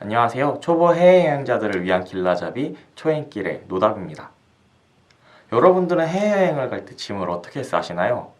안녕하세요. 초보 해외여행자들을 위한 길라잡이 초행길의 노답입니다. 여러분들은 해외여행을 갈 때 짐을 어떻게 싸시나요?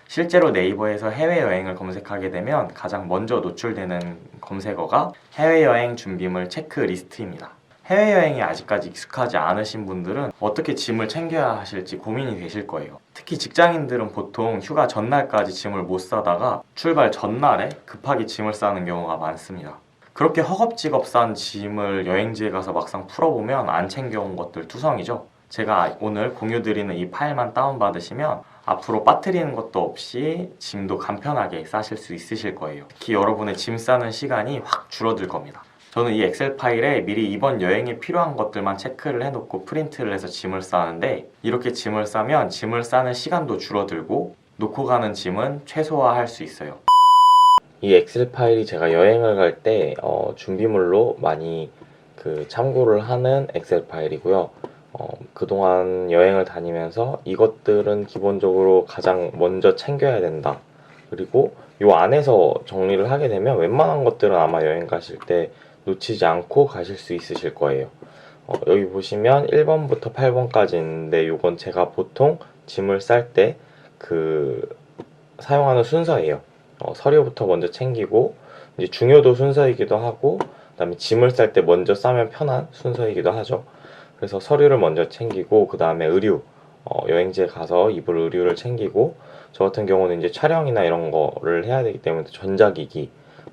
실제로 네이버에서 해외여행을 검색하게 되면 가장 먼저 노출되는 검색어가 해외여행 준비물 체크리스트입니다. 해외여행에 아직까지 익숙하지 않으신 분들은 어떻게 짐을 챙겨야 하실지 고민이 되실 거예요. 특히 직장인들은 보통 휴가 전날까지 짐을 못 싸다가 출발 전날에 급하게 짐을 싸는 경우가 많습니다. 그렇게 허겁지겁 싼 짐을 여행지에 가서 막상 풀어보면 안 챙겨온 것들 투성이죠. 제가 오늘 공유드리는 이 파일만 다운받으시면 앞으로 빠뜨리는 것도 없이 짐도 간편하게 싸실 수 있으실 거예요. 특히 여러분의 짐 싸는 시간이 확 줄어들 겁니다. 저는 이 엑셀 파일에 미리 이번 여행에 필요한 것들만 체크를 해놓고 프린트를 해서 짐을 싸는데, 이렇게 짐을 싸면 짐을 싸는 시간도 줄어들고 놓고 가는 짐은 최소화할 수 있어요. 이 엑셀 파일이 제가 여행을 갈 때 준비물로 많이 참고를 하는 엑셀 파일이고요. 그동안 여행을 다니면서 이것들은 기본적으로 가장 먼저 챙겨야 된다. 그리고 이 안에서 정리를 하게 되면 웬만한 것들은 아마 여행 가실 때 놓치지 않고 가실 수 있으실 거예요. 여기 보시면 1번부터 8번까지 있는데 이건 제가 보통 짐을 쌀 때 사용하는 순서예요. 서류부터 먼저 챙기고, 이제 중요도 순서이기도 하고, 그다음에 짐을 쌀 때 먼저 싸면 편한 순서이기도 하죠. 그래서 서류를 먼저 챙기고, 그 다음에 의류, 여행지에 가서 입을 의류를 챙기고, 저 같은 경우는 이제 촬영이나 이런 거를 해야 되기 때문에 전자기기,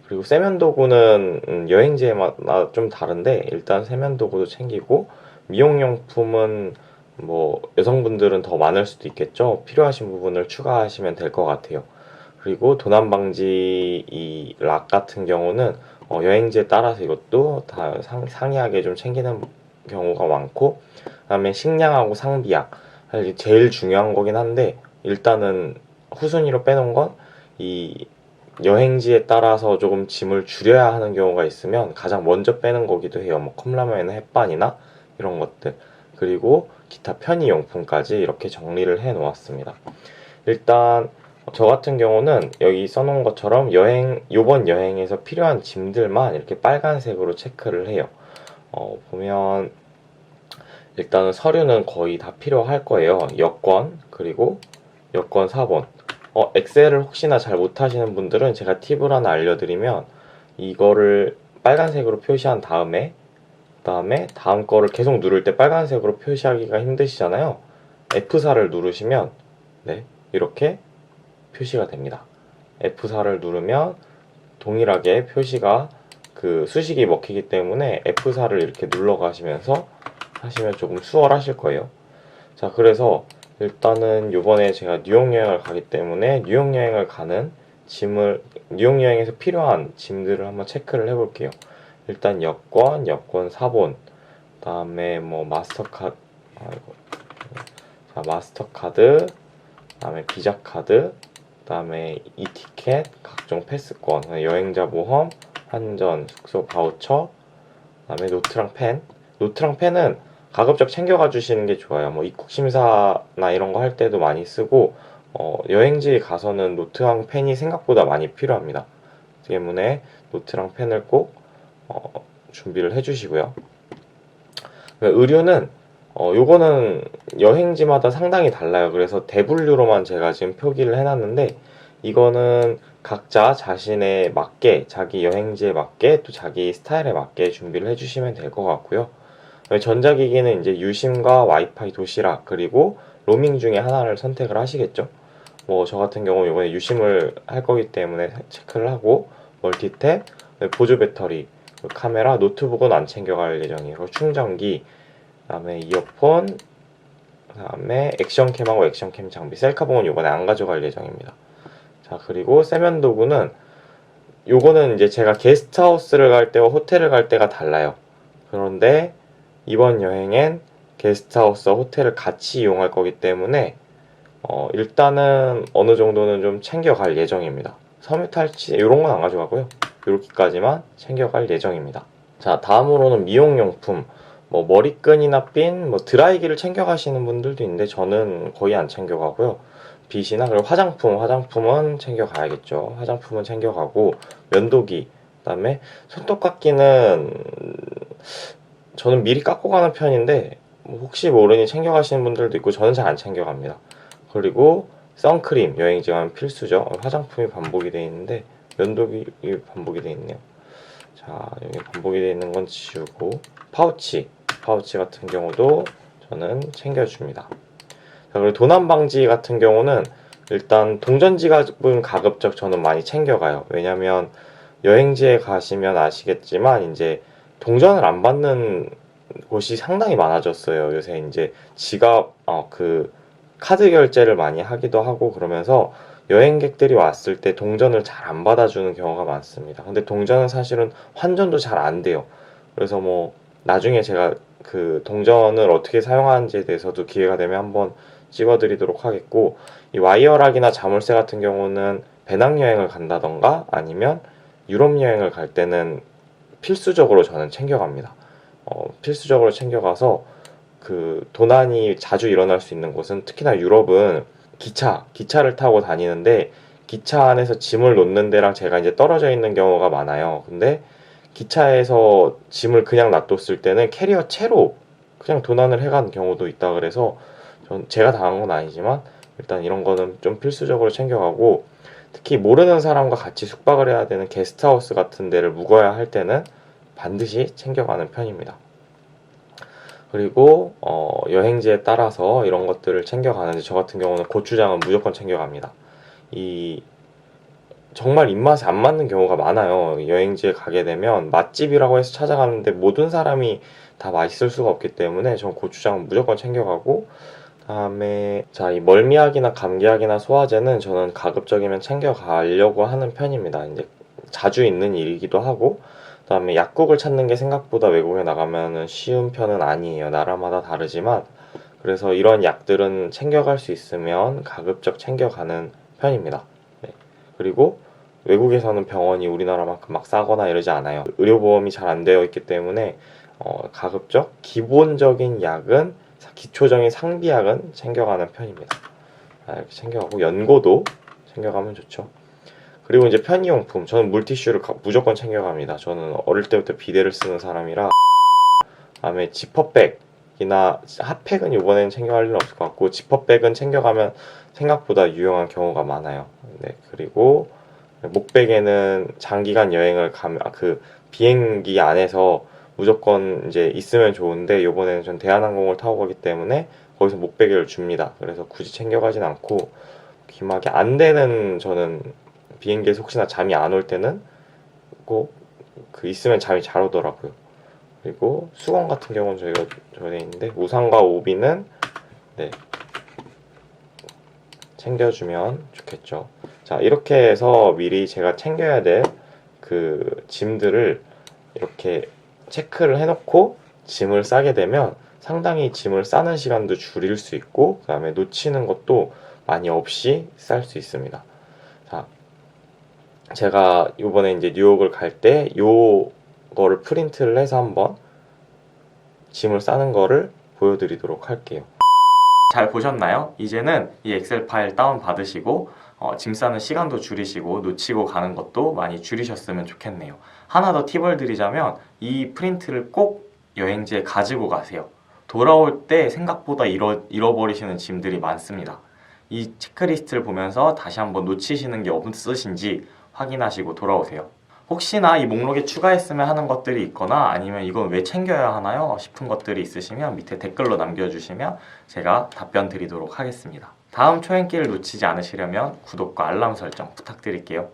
그리고 세면도구는 여행지에마다 좀 다른데 일단 세면도구도 챙기고, 미용용품은 뭐 여성분들은 더 많을 수도 있겠죠. 필요하신 부분을 추가하시면 될 것 같아요. 그리고 도난 방지 이 락 같은 경우는 여행지에 따라서 이것도 다 상이하게 좀 챙기는 경우가 많고, 그다음에 식량하고 상비약, 사실 제일 중요한 거긴 한데 일단은 후순위로 빼놓은 건 이 여행지에 따라서 조금 짐을 줄여야 하는 경우가 있으면 가장 먼저 빼는 거기도 해요. 뭐 컵라면이나 햇반이나 이런 것들, 그리고 기타 편의용품까지 이렇게 정리를 해 놓았습니다. 일단 저 같은 경우는 여기 써놓은 것처럼 요번 여행에서 필요한 짐들만 이렇게 빨간색으로 체크를 해요. 보면 일단은 서류는 거의 다 필요할 거예요. 여권, 그리고 여권 4번. 엑셀을 혹시나 잘 못하시는 분들은 제가 팁을 하나 알려드리면, 이거를 빨간색으로 표시한 다음에 다음 거를 계속 누를 때 빨간색으로 표시하기가 힘드시잖아요. F4를 누르시면 네, 이렇게 표시가 됩니다. F4를 누르면 동일하게 표시가 수식이 먹히기 때문에 F4를 이렇게 눌러 가시면서 하시면 조금 수월하실 거예요. 자, 그래서 일단은 요번에 제가 뉴욕 여행을 가기 때문에 뉴욕 여행을 가는 뉴욕 여행에서 필요한 짐들을 한번 체크를 해볼게요. 일단 여권 4본, 그다음에 뭐 마스터카드, 그다음에 비자 카드, 그다음에 이티켓, 각종 패스권, 여행자 보험, 환전, 숙소 바우처, 그다음에 노트랑 펜. 노트랑 펜은 가급적 챙겨가 주시는 게 좋아요. 뭐 입국 심사나 이런 거 할 때도 많이 쓰고, 여행지에 가서는 노트랑 펜이 생각보다 많이 필요합니다. 때문에 노트랑 펜을 꼭 준비를 해주시고요. 의류는 요거는 여행지마다 상당히 달라요. 그래서 대분류로만 제가 지금 표기를 해놨는데, 이거는 각자 자신에 맞게, 자기 여행지에 맞게, 또 자기 스타일에 맞게 준비를 해주시면 될 것 같고요. 전자기기는 이제 유심과 와이파이 도시락, 그리고 로밍 중에 하나를 선택을 하시겠죠. 뭐 저 같은 경우 이번에 유심을 할 거기 때문에 체크를 하고, 멀티탭, 보조 배터리, 카메라, 노트북은 안 챙겨갈 예정이에요. 충전기, 그다음에 이어폰, 그다음에 액션캠하고 액션캠 장비, 셀카봉은 이번에 안 가져갈 예정입니다. 자, 그리고 세면도구는 요거는 이제 제가 게스트하우스를 갈 때와 호텔을 갈 때가 달라요. 그런데 이번 여행엔 게스트하우스와 호텔을 같이 이용할 거기 때문에 일단은 어느 정도는 좀 챙겨갈 예정입니다. 섬유 탈취 이런 건 안 가져가고요. 이렇게까지만 챙겨갈 예정입니다. 자, 다음으로는 미용용품, 뭐 머리끈이나 핀, 뭐 드라이기를 챙겨가시는 분들도 있는데 저는 거의 안 챙겨가고요. 빗이나 그리고 화장품은 챙겨가야겠죠. 화장품은 챙겨가고, 면도기, 그다음에 손톱 깎기는 저는 미리 깎고 가는 편인데 뭐 혹시 모르니 챙겨가시는 분들도 있고 저는 잘 안 챙겨갑니다. 그리고 선크림 여행지 가면 필수죠. 화장품이 반복이 되어 있는데 면도기 반복이 되어 있네요. 자, 여기 반복이 되어 있는 건 지우고 파우치 같은 경우도 저는 챙겨줍니다. 자, 그리고 도난 방지 같은 경우는 일단 동전 지갑은 가급적 저는 많이 챙겨가요. 왜냐면 여행지에 가시면 아시겠지만 이제 동전을 안 받는 곳이 상당히 많아졌어요. 요새 이제 지갑 그 카드 결제를 많이 하기도 하고 그러면서 여행객들이 왔을 때 동전을 잘 안 받아주는 경우가 많습니다. 근데 동전은 사실은 환전도 잘 안 돼요. 그래서 뭐 나중에 제가 그 동전을 어떻게 사용하는지에 대해서도 기회가 되면 한번 찍어드리도록 하겠고, 이 와이어락이나 자물쇠 같은 경우는 배낭여행을 간다던가 아니면 유럽 여행을 갈 때는 필수적으로 저는 챙겨갑니다. 필수적으로 챙겨가서 그 도난이 자주 일어날 수 있는 곳은 특히나 유럽은 기차를 타고 다니는데 기차 안에서 짐을 놓는 데랑 제가 이제 떨어져 있는 경우가 많아요. 근데 기차에서 짐을 그냥 놔뒀을 때는 캐리어 채로 그냥 도난을 해간 경우도 있다 그래서 제가 당한 건 아니지만 일단 이런 거는 좀 필수적으로 챙겨가고, 특히 모르는 사람과 같이 숙박을 해야 되는 게스트하우스 같은 데를 묵어야 할 때는 반드시 챙겨가는 편입니다. 그리고 여행지에 따라서 이런 것들을 챙겨가는데 저 같은 경우는 고추장은 무조건 챙겨갑니다. 이 정말 입맛에 안 맞는 경우가 많아요. 여행지에 가게 되면 맛집이라고 해서 찾아가는데 모든 사람이 다 맛있을 수가 없기 때문에 전 고추장은 무조건 챙겨가고, 다음에 이 멀미약이나 감기약이나 소화제는 저는 가급적이면 챙겨가려고 하는 편입니다. 이제 자주 있는 일이기도 하고, 그다음에 약국을 찾는 게 생각보다 외국에 나가면은 쉬운 편은 아니에요. 나라마다 다르지만, 그래서 이런 약들은 챙겨갈 수 있으면 가급적 챙겨가는 편입니다. 네. 그리고 외국에서는 병원이 우리나라만큼 막 싸거나 이러지 않아요. 의료보험이 잘 안 되어 있기 때문에 가급적 기본적인 약은, 기초적인 상비약은 챙겨가는 편입니다. 이렇게 챙겨가고 연고도 챙겨가면 좋죠. 그리고 이제 편의용품, 저는 물티슈를 무조건 챙겨갑니다. 저는 어릴 때부터 비데를 쓰는 사람이라. 다음에 지퍼백이나 핫팩은 이번에는 챙겨갈 일은 없을 것 같고, 지퍼백은 챙겨가면 생각보다 유용한 경우가 많아요. 네, 그리고 목베개는 장기간 여행을 가면 그 비행기 안에서 무조건 이제 있으면 좋은데, 이번에는 전 대한항공을 타고 가기 때문에 거기서 목베개를 줍니다. 그래서 굳이 챙겨가진 않고, 귀마개 안 되는, 저는 비행기에서 혹시나 잠이 안 올 때는 꼭 그 있으면 잠이 잘 오더라고요. 그리고 수건 같은 경우는 저희가 전에 있는데 우산과 오비는 네, 챙겨주면 좋겠죠. 자, 이렇게 해서 미리 제가 챙겨야 될 그 짐들을 이렇게 체크를 해놓고 짐을 싸게 되면 상당히 짐을 싸는 시간도 줄일 수 있고, 그 다음에 놓치는 것도 많이 없이 쌀 수 있습니다. 자, 제가 이번에 이제 뉴욕을 갈 때 요거를 프린트를 해서 한번 짐을 싸는 거를 보여드리도록 할게요. 잘 보셨나요? 이제는 이 엑셀 파일 다운 받으시고 짐 싸는 시간도 줄이시고 놓치고 가는 것도 많이 줄이셨으면 좋겠네요. 하나 더 팁을 드리자면 이 프린트를 꼭 여행지에 가지고 가세요. 돌아올 때 생각보다 잃어버리시는 짐들이 많습니다. 이 체크리스트를 보면서 다시 한번 놓치시는 게 없으신지 확인하시고 돌아오세요. 혹시나 이 목록에 추가했으면 하는 것들이 있거나 아니면 이건 왜 챙겨야 하나요? 싶은 것들이 있으시면 밑에 댓글로 남겨주시면 제가 답변 드리도록 하겠습니다. 다음 초행길을 놓치지 않으시려면 구독과 알람 설정 부탁드릴게요.